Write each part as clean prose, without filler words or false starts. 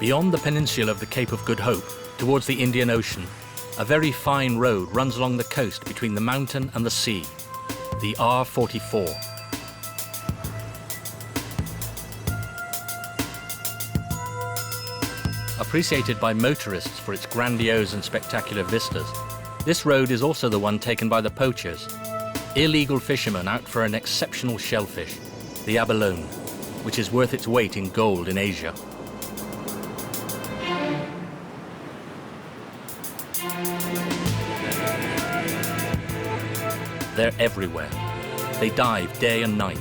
Beyond the peninsula of the Cape of Good Hope, towards the Indian Ocean, a very fine road runs along the coast between the mountain and the sea, the R44. Appreciated by motorists for its grandiose and spectacular vistas, this road is also the one taken by the poachers, illegal fishermen out for an exceptional shellfish, the abalone, which is worth its weight in gold in Asia. They're everywhere. They dive day and night,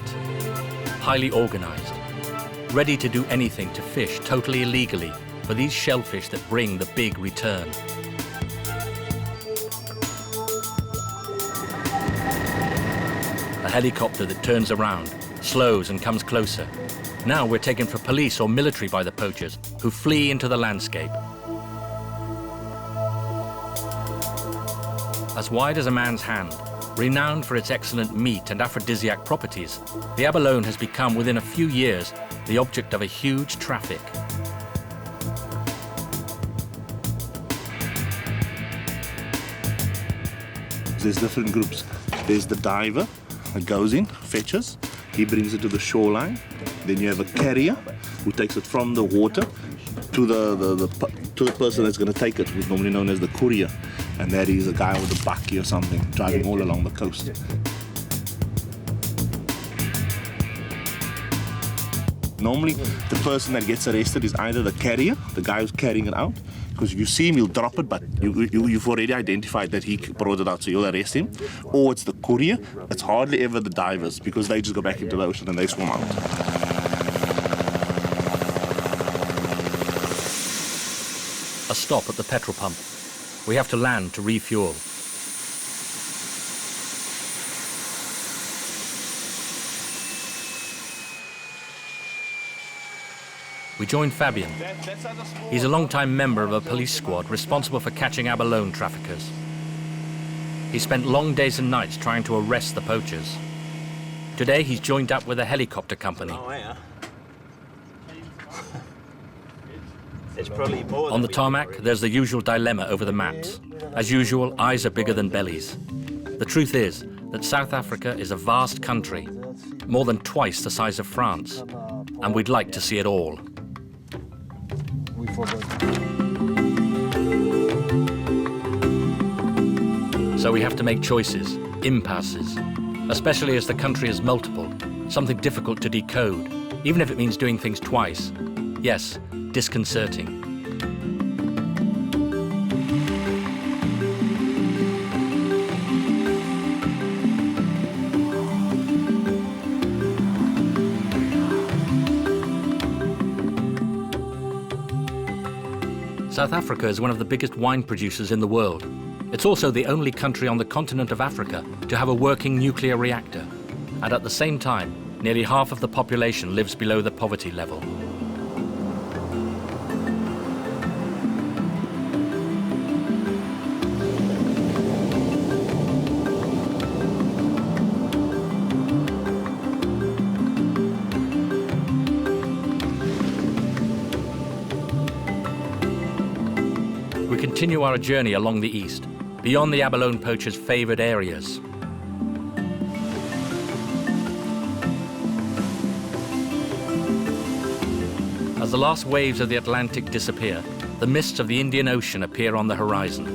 highly organized, ready to do anything to fish totally illegally for these shellfish that bring the big return. A helicopter that turns around, slows and comes closer. Now we're taken for police or military by the poachers, who flee into the landscape. As wide as a man's hand, renowned for its excellent meat and aphrodisiac properties, the abalone has become, within a few years, the object of a huge traffic. There's different groups. There's the diver that goes in, fetches, he brings it to the shoreline. Then you have a carrier who takes it from the water to the person that's going to take it, who's normally known as the courier. And that is a guy with a bakkie or something driving all along the coast. Normally, the person that gets arrested is either the carrier, the guy who's carrying it out, because if you see him, he'll drop it, but you've already identified that he brought it out, so you'll arrest him. Or it's the courier. It's hardly ever the divers, because they just go back into the ocean and they swim out. A stop at the petrol pump. We have to land to refuel. We join Fabian. He's a long-time member of a police squad responsible for catching abalone traffickers. He spent long days and nights trying to arrest the poachers. Today he's joined up with a helicopter company. Oh, yeah. It's probably more On the tarmac, there's the usual dilemma over the maps. As usual, eyes are bigger than bellies. The truth is that South Africa is a vast country, more than twice the size of France, and we'd like to see it all. So we have to make choices, impasses, especially as the country is multiple, something difficult to decode, even if it means doing things twice. Yes, disconcerting. South Africa is one of the biggest wine producers in the world. It's also the only country on the continent of Africa to have a working nuclear reactor. And at the same time, nearly half of the population lives below the poverty level. We continue our journey along the east, beyond the abalone poachers' favoured areas. As the last waves of the Atlantic disappear, the mists of the Indian Ocean appear on the horizon.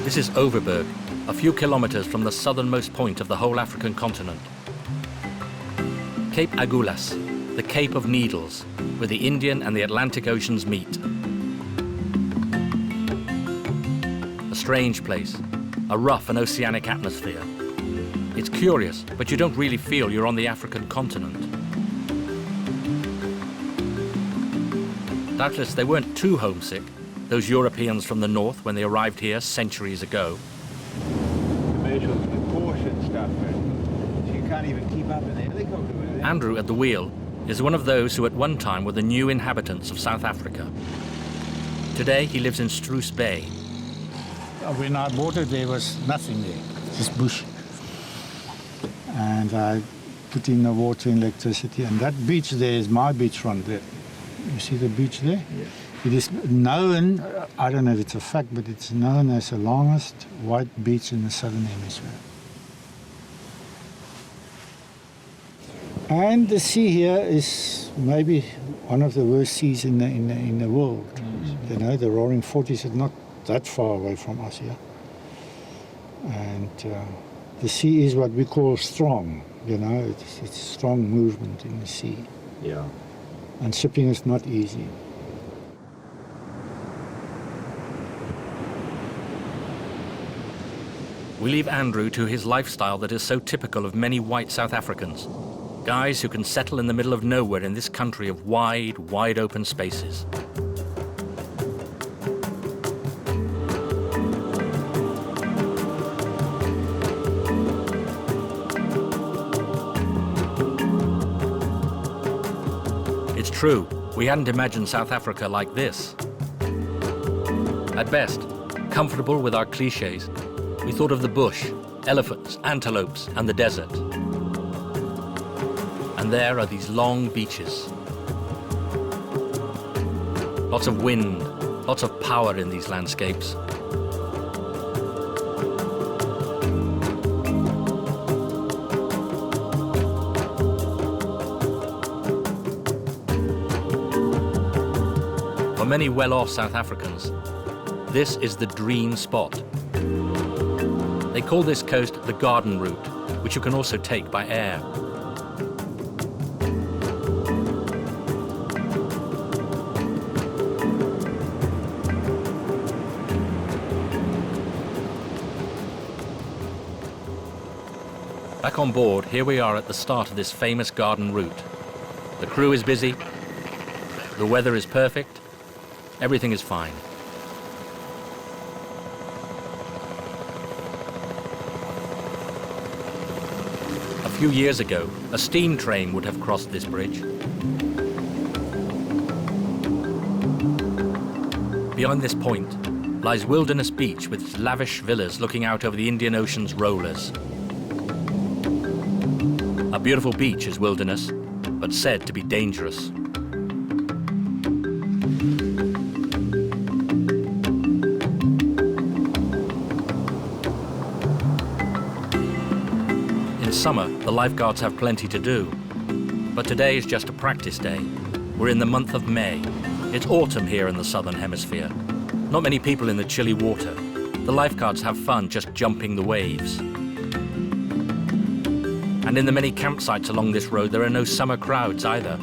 This is Overberg, a few kilometers from the southernmost point of the whole African continent. Cape Agulhas, the Cape of Needles, where the Indian and the Atlantic Oceans meet. A strange place, a rough and oceanic atmosphere. It's curious, but you don't really feel you're on the African continent. Doubtless they weren't too homesick, those Europeans from the north when they arrived here centuries ago. Commercial precaution stuff, so you can't even keep up in the helicopter. Andrew at the wheel is one of those who at one time were the new inhabitants of South Africa. Today he lives in Struce Bay. When I bought it, there was nothing there, just bush. And I put in the water and electricity. And that beach there is my beachfront there. You see the beach there? Yeah. It is known, I don't know if it's a fact, but it's known as the longest white beach in the southern hemisphere. And the sea here is maybe one of the worst seas in the world. You know, the Roaring Forties is not that far away from us here. And the sea is what we call strong, you know, it's strong movement in the sea. Yeah. And shipping is not easy. We leave Andrew to his lifestyle that is so typical of many white South Africans. Guys who can settle in the middle of nowhere in this country of wide open spaces. It's true, we hadn't imagined South Africa like this. At best, comfortable with our cliches, we thought of the bush, elephants, antelopes, and the desert. And there are these long beaches. Lots of wind, lots of power in these landscapes. For many well-off South Africans, this is the dream spot. They call this coast the Garden Route, which you can also take by air. Back on board, here we are at the start of this famous Garden Route. The crew is busy, the weather is perfect, everything is fine. A few years ago, a steam train would have crossed this bridge. Beyond this point lies Wilderness Beach with its lavish villas looking out over the Indian Ocean's rollers. A beautiful beach is Wilderness, but said to be dangerous. In summer, the lifeguards have plenty to do. But today is just a practice day. We're in the month of May. It's autumn here in the southern hemisphere. Not many people in the chilly water. The lifeguards have fun just jumping the waves. And in the many campsites along this road, there are no summer crowds either.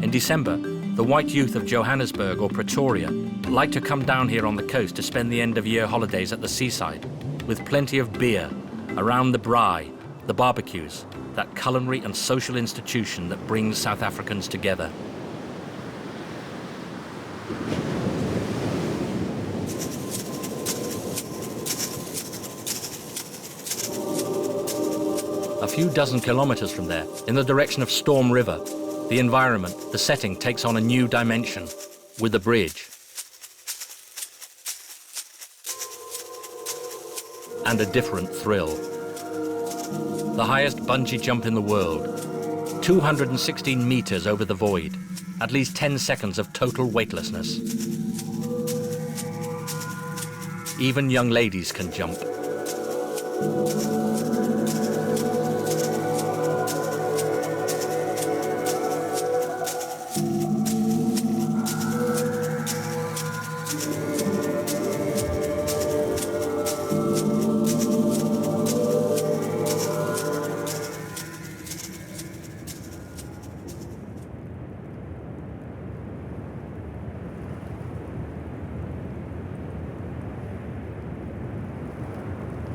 In December, the white youth of Johannesburg or Pretoria like to come down here on the coast to spend the end-of-year holidays at the seaside, with plenty of beer, around the braai, the barbecues, that culinary and social institution that brings South Africans together. A few dozen kilometers from there, in the direction of Storm River, the environment, the setting takes on a new dimension with the bridge. And a different thrill. The highest bungee jump in the world, 216 meters over the void, at least 10 seconds of total weightlessness. Even young ladies can jump.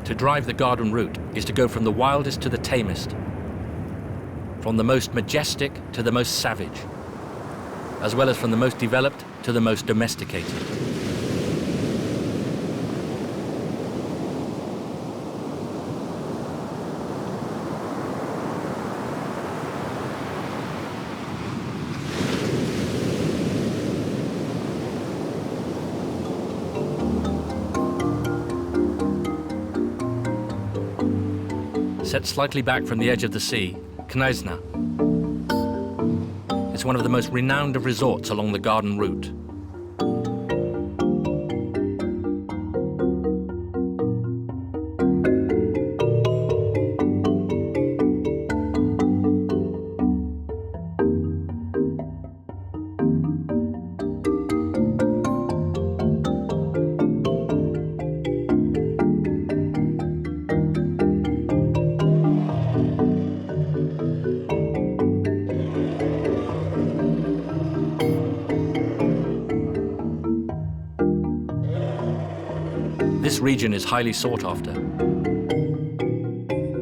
To drive the Garden Route is to go from the wildest to the tamest, from the most majestic to the most savage, as well as from the most developed to the most domesticated. Set slightly back from the edge of the sea, Knysna. It's one of the most renowned of resorts along the garden route. This region is highly sought after.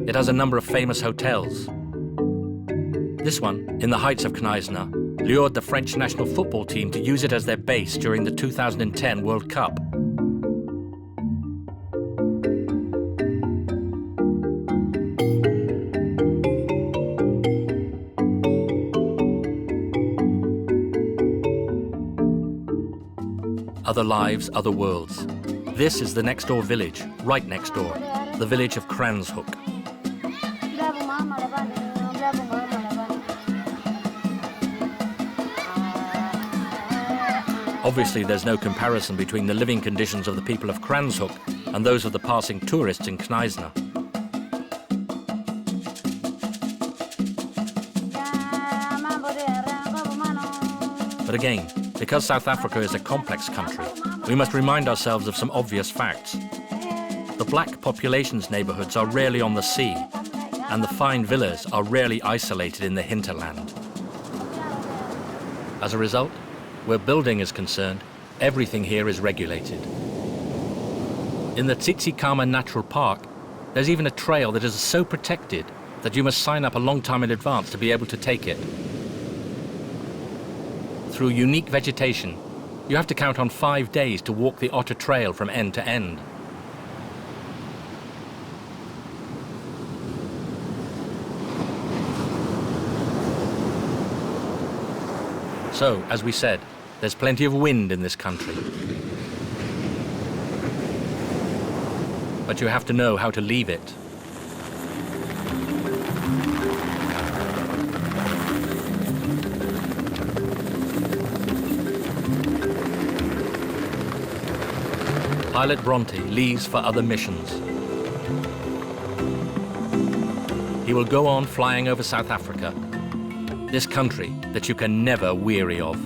It has a number of famous hotels. This one, in the heights of Knysna, lured the French national football team to use it as their base during the 2010 World Cup. Other lives, other worlds. This is the next door village, right next door, the village of Kranshoek. Obviously, there's no comparison between the living conditions of the people of Kranshoek and those of the passing tourists in Knysna. But again, because South Africa is a complex country, we must remind ourselves of some obvious facts. The black population's neighborhoods are rarely on the sea, and the fine villas are rarely isolated in the hinterland. As a result, where building is concerned, everything here is regulated. In the Tsitsikamma Natural Park, there's even a trail that is so protected that you must sign up a long time in advance to be able to take it. Through unique vegetation, you have to count on 5 days to walk the otter trail from end to end. So, as we said, there's plenty of wind in this country. But you have to know how to leave it. Pilot Bronte leaves for other missions. He will go on flying over South Africa, this country that you can never weary of.